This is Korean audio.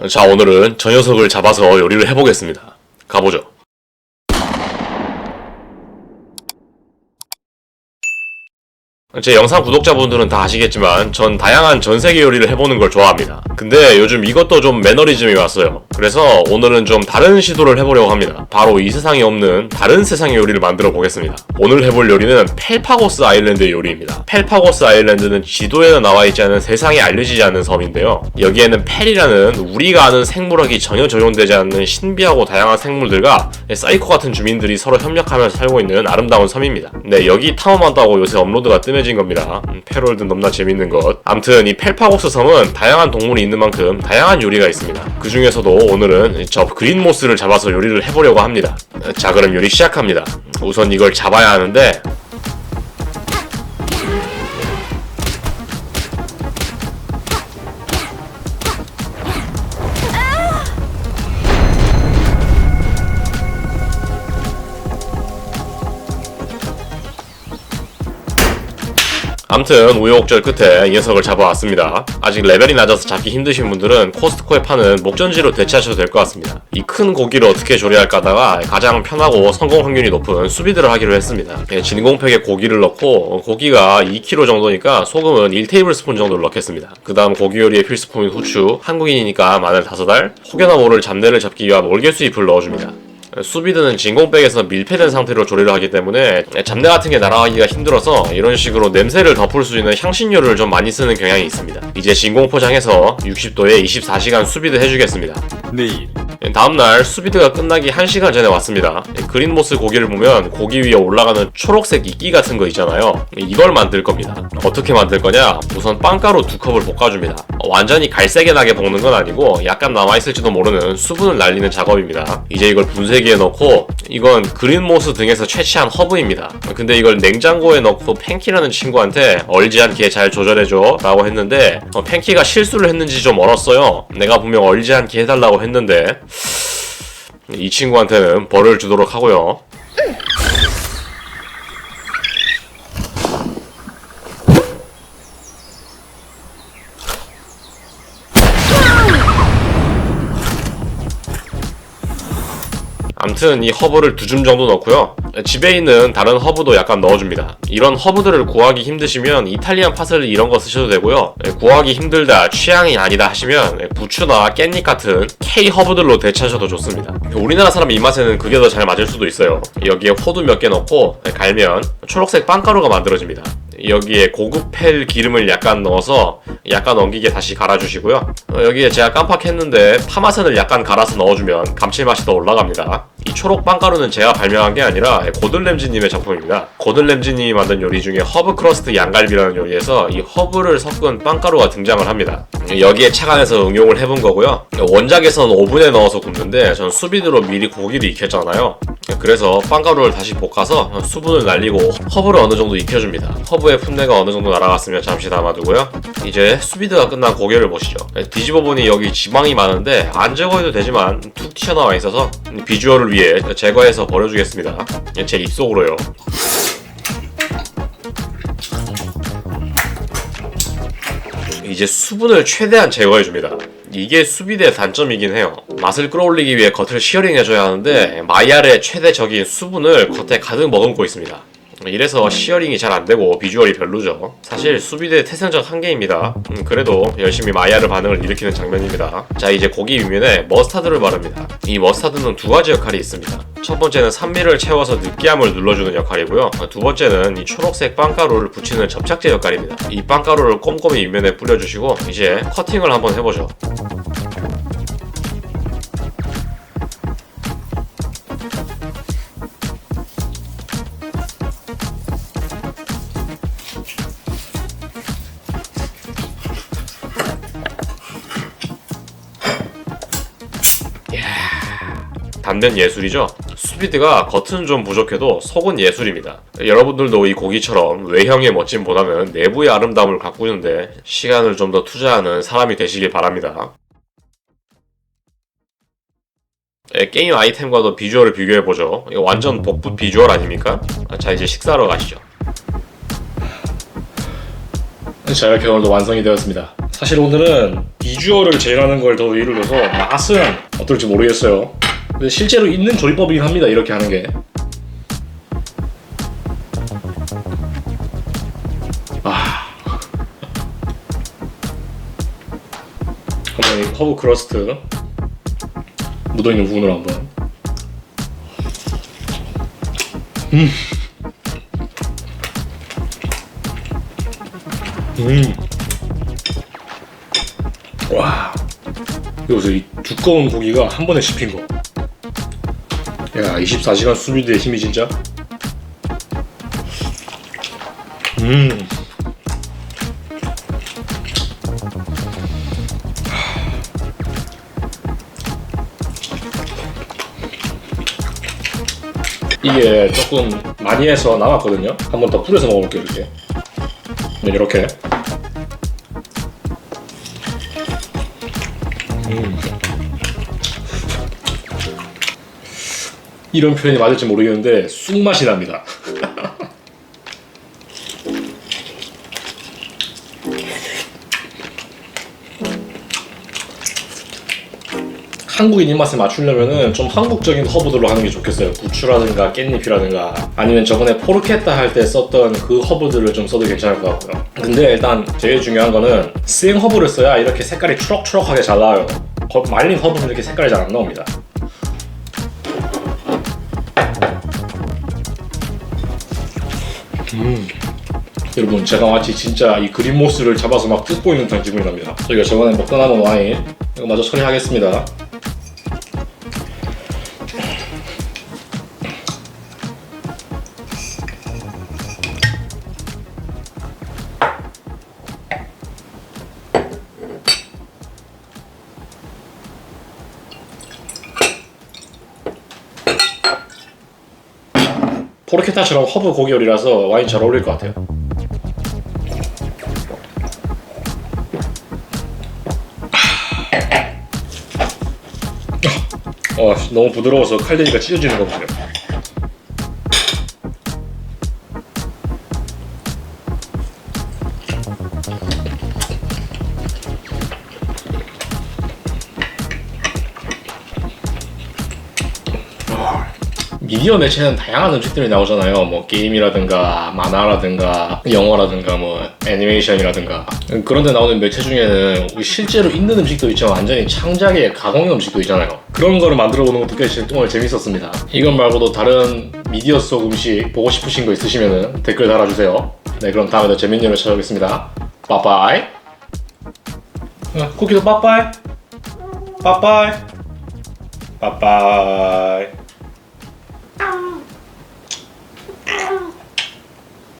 자, 오늘은 저 녀석을 잡아서 요리를 해보겠습니다. 가보죠. 제 영상 구독자분들은 다 아시겠지만 전 다양한 전세계 요리를 해보는 걸 좋아합니다. 근데 요즘 이것도 좀 매너리즘이 왔어요. 그래서 오늘은 좀 다른 시도를 해보려고 합니다. 바로 이 세상에 없는 다른 세상의 요리를 만들어 보겠습니다. 오늘 해볼 요리는 펠파고스 아일랜드의 요리입니다. 펠파고스 아일랜드는 지도에는 나와있지 않은 세상에 알려지지 않는 섬인데요. 여기에는 펠이라는 우리가 아는 생물학이 전혀 적용되지 않는 신비하고 다양한 생물들과 사이코 같은 주민들이 서로 협력하면서 살고 있는 아름다운 섬입니다. 네, 여기 탐험한다고 요새 업로드가 뜸해진 겁니다. 패롤드 넘나 재밌는 것. 암튼 이 펠파고스 섬은 다양한 동물이 있는 만큼 다양한 요리가 있습니다. 그 중에서도 오늘은 저 그린모스를 잡아서 요리를 해보려고 합니다. 자, 그럼 요리 시작합니다. 우선 이걸 잡아야 하는데 암튼 우여곡절 끝에 이 녀석을 잡아왔습니다. 아직 레벨이 낮아서 잡기 힘드신 분들은 코스트코에 파는 목전지로 대체하셔도 될 것 같습니다. 이 큰 고기를 어떻게 조리할까 하다가 가장 편하고 성공 확률이 높은 수비드를 하기로 했습니다. 진공팩에 고기를 넣고 고기가 2kg 정도니까 소금은 1테이블스푼 정도를 넣겠습니다. 그 다음 고기 요리의 필수품인 후추, 한국인이니까 마늘 5알, 혹여나 모를 잡내를 잡기 위한 월계수잎을 넣어줍니다. 수비드는 진공백에서 밀폐된 상태로 조리를 하기 때문에 잡내 같은 게 날아가기가 힘들어서 이런 식으로 냄새를 덮을 수 있는 향신료를 좀 많이 쓰는 경향이 있습니다. 이제 진공 포장해서 60도에 24시간 수비드 해주겠습니다. 내일 다음날 수비드가 끝나기 1시간 전에 왔습니다. 그린모스 고기를 보면 고기 위에 올라가는 초록색 이끼 같은 거 있잖아요. 이걸 만들 겁니다. 어떻게 만들 거냐? 우선 빵가루 2컵을 볶아줍니다. 완전히 갈색이 나게 볶는 건 아니고 약간 남아있을지도 모르는 수분을 날리는 작업입니다. 이제 이걸 분쇄기에 넣고, 이건 그린모스 등에서 채취한 허브입니다. 근데 이걸 냉장고에 넣고 팬키라는 친구한테 얼지 않게 잘 조절해줘 라고 했는데 팬키가 실수를 했는지 좀 얼었어요. 내가 분명 얼지 않게 해달라고 했는데 이 친구한테는 벌을 주도록 하고요. 암튼 이 허브를 2줌 정도 넣고요. 집에 있는 다른 허브도 약간 넣어줍니다. 이런 허브들을 구하기 힘드시면 이탈리안 파슬리 이런 거 쓰셔도 되고요. 구하기 힘들다, 취향이 아니다 하시면 부추나 깻잎 같은 K 허브들로 대체하셔도 좋습니다. 우리나라 사람 입맛에는 그게 더 잘 맞을 수도 있어요. 여기에 호두 몇 개 넣고 갈면 초록색 빵가루가 만들어집니다. 여기에 고급 펠 기름을 약간 넣어서 약간 엉기게 다시 갈아주시고요. 여기에 제가 깜빡했는데 파마산을 약간 갈아서 넣어주면 감칠맛이 더 올라갑니다. 이 초록 빵가루는 제가 발명한 게 아니라 고든 램지님의 작품입니다. 고든 램지님이 만든 요리 중에 허브 크러스트 양갈비라는 요리에서 이 허브를 섞은 빵가루가 등장을 합니다. 여기에 착안해서 응용을 해본 거고요. 원작에서는 오븐에 넣어서 굽는데 전 수비드로 미리 고기를 익혔잖아요. 그래서 빵가루를 다시 볶아서 수분을 날리고 허브를 어느 정도 익혀줍니다. 허브의 풋내가 어느 정도 날아갔으면 잠시 담아두고요. 이제 수비드가 끝난 고기를 보시죠. 뒤집어 보니 여기 지방이 많은데 안 제거해도 되지만 툭 튀어나와 있어서 비주얼을 위해 제거해서 버려주겠습니다. 제 입속으로요. 이제 수분을 최대한 제거해줍니다. 이게 수비드의 단점이긴 해요. 맛을 끌어올리기 위해 겉을 시어링해줘야 하는데 마이야르의 최대적인 수분을 겉에 가득 머금고 있습니다. 이래서 시어링이 잘 안되고 비주얼이 별로죠. 사실 수비드의 태생적 한계입니다. 그래도 열심히 마이야르 반응을 일으키는 장면입니다. 자, 이제 고기 윗면에 머스타드를 바릅니다. 이 머스타드는 2가지 역할이 있습니다. 첫 번째는 산미를 채워서 느끼함을 눌러주는 역할이고요. 두 번째는 이 초록색 빵가루를 붙이는 접착제 역할입니다. 이 빵가루를 꼼꼼히 윗면에 뿌려주시고 이제 커팅을 한번 해보죠. 단면 예술이죠? 수비드가 겉은 좀 부족해도 속은 예술입니다. 여러분들도 이 고기처럼 외형의 멋짐보다는 내부의 아름다움을 가꾸는데 시간을 좀 더 투자하는 사람이 되시길 바랍니다. 게임 아이템과도 비주얼을 비교해보죠. 이거 완전 복붙 비주얼 아닙니까? 자, 이제 식사하러 가시죠. 자, 이렇게 오늘도 완성이 되었습니다. 사실 오늘은 비주얼을 제일하는 걸 더 예를 들어서 맛은 어떨지 모르겠어요. 근데 실제로 있는 조리법이긴 합니다. 이렇게 하는 게. 한번 이 허브 크러스트 묻어있는 부분을 한번. 와, 여기서 이 두꺼운 고기가 한 번에 씹힌 거. 야, 24시간 수비드의 힘이 진짜. 이게 조금 많이 해서 남았거든요. 한 번 더 뿌려서 먹어볼게요. 이렇게. 이런 표현이 맞을지 모르겠는데 쑥맛이 납니다. 한국인 입맛에 맞추려면은 좀 한국적인 허브들로 하는 게 좋겠어요. 부추라든가 깻잎이라든가 아니면 저번에 포르케타 할 때 썼던 그 허브들을 좀 써도 괜찮을 것 같고요. 근데 일단 제일 중요한 거는 생 허브를 써야 이렇게 색깔이 초록초록하게 잘 나와요. 말린 허브는 이렇게 색깔이 잘 안 나옵니다. 여러분, 제가 마치 진짜 이 그린모스를 잡아서 막 뜯고 있는 듯한 기분이 납니다. 저희가 저번에 먹다 남은 와인 이거 마저 처리하겠습니다. 포르케타처럼 허브 고기 요리라서 와인 잘 어울릴 것 같아요. 너무 부드러워서 칼 대니까 찢어지는 거 보세요. 미디어 매체는 다양한 음식들이 나오잖아요. 뭐 게임이라든가 만화라든가 영화라든가 뭐 애니메이션이라든가. 그런데 나오는 매체 중에는 우리 실제로 있는 음식도 있지만 완전히 창작의 가공의 음식도 있잖아요. 그런 거를 만들어 보는 것도 꽤 정말 재밌었습니다. 이것 말고도 다른 미디어 속 음식 보고 싶으신 거 있으시면 댓글 달아주세요. 네, 그럼 다음에 더 재밌는 일을 찾아오겠습니다. 빠빠이. 쿠키도 빠빠이. 빠빠이. 빠빠이.